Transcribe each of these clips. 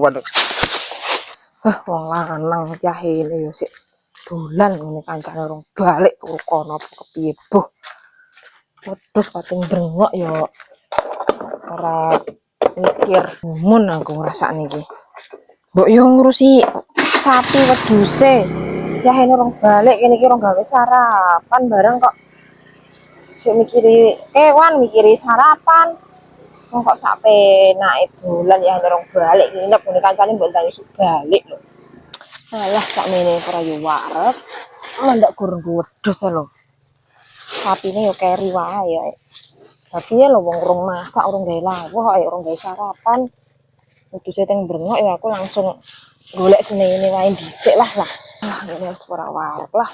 keluar. Wong lanang yahene yo sik dolan ngene kancane urung balik turu kono kepiye boh. Wedhus pating brengok yo ora mikir mun aku ngrasakne iki. Mbok yo ngurusi sapi wedhuse. Yahene urung balik kene iki urung gawe sarapan bareng kok. Sik mikiri kewan, mikiri sarapan. Wong kok sak penake dolan yahene urung balik nginep ngene kancane mbok ndang isuk balik lho. Alah sakmene ora yo wareg. Mendak gurung wedhus lho. Sapine yo keri wae ya. Tapi ya lho wong urung masak, urung gawe lawuh, urung gawe sarapan. Wedhuse teng brengok ya aku langsung golek senene wae dhisik lah. Ah, ini wis ora wareg lah.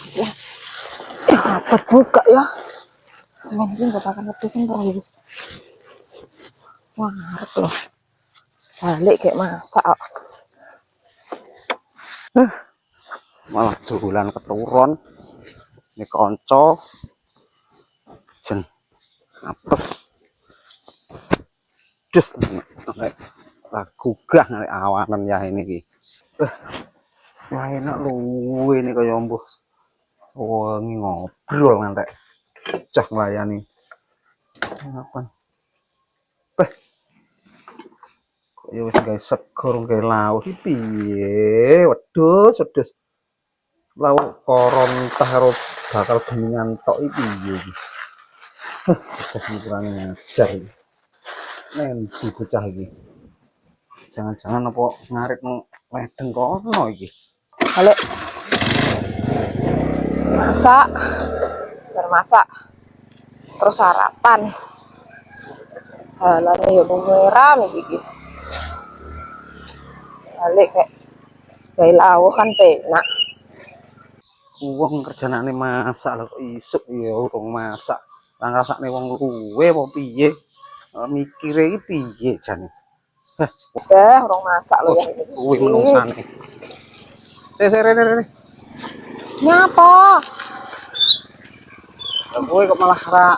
Wis lah. Apa juga ya. Sebenarnya enggak pakai wedhus ora wis. Wareg loh. Balik kayak masak kok. Malah dolan keturun. Ini kanca jen apes. Just lah gugah nek awanan ya ini iki. Wah enak luwe ini kaya mbuh. Wengi ngobrol ngantek. Cah nglayani. Apa? Kok ya wis gawe seger gawe lawuh iki piye? Wedhus. Lawuh koron karo bakal beningan tok iki piye iki. Kurang ngajar iki. Nen bocah iki. Jangan-jangan apa ngarit nang ledeng kono iki. Balik. Masak. Masak. Terus sarapan. Halane yo merah iki. Balik kayak gawe lawuh kan penak. Wong kerjanane masak lho kok isuk ya urung masak. Lah ngrasakne wong luwe apa piye? Mikire iki piye jane? Urung masak lho ya ini. Kuwi menungsane. Rene. Nyapa? Lah kowe kok malah ra.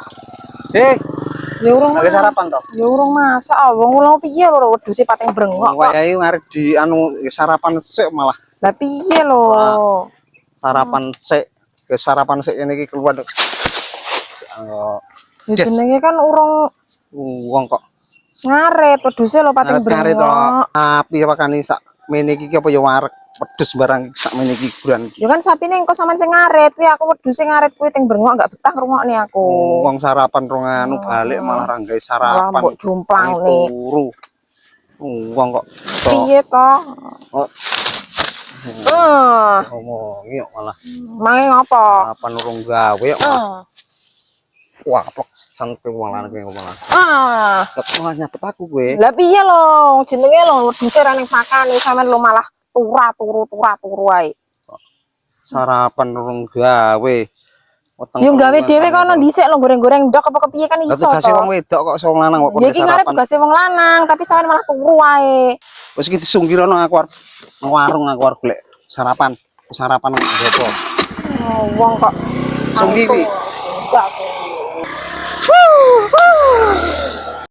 Ya urung lagi sarapan toh? Ya urung masak. Wong kula piye lho wedhuse pating brengok kok. Wayahe ngarep di anu sarapan sik malah. Lah piye lho? Sarapan sik. Ke sarapan sik ngene iki keluar. Ya jenenge kan urung wong kok ngaret wedhuse lho pating brengok. Api pakane sak mene iki apa ya wareg wedhus barang sak mene iki kuran. Ya kan sapine engko sampean sing ngaret kuwi aku wedhuse ngaret kuwi teng brengok enggak betah ngrungokne aku. Wong sarapan rong anu balik malah ra gawe sarapan. Malah mbok jumplangne. Turu. Wong kok piye to? Ngomongi kok malah. Mange ngopo? Sarapan urung gawe kok. Wah, plek santai wong lanang kowe malah. Kok malah nyapet aku kowe. Lah piye lho, jenenge lho wedhuse ra ning pakane sampean lho malah turu wae. Sarapan urung gawe. Yo gawe dhewe kono dhisik lho goreng-goreng ndok apa kepiye kan iso to. Tugase wong wedok kok iso lanang kok. Ya iki ngarep tugase wong lanang, tapi sampean malah turu wae. Wis iki disungkirono aku arep warung aku arep golek sarapan. Sarapan opo? Wong kok Sungki kuwi. Enggak.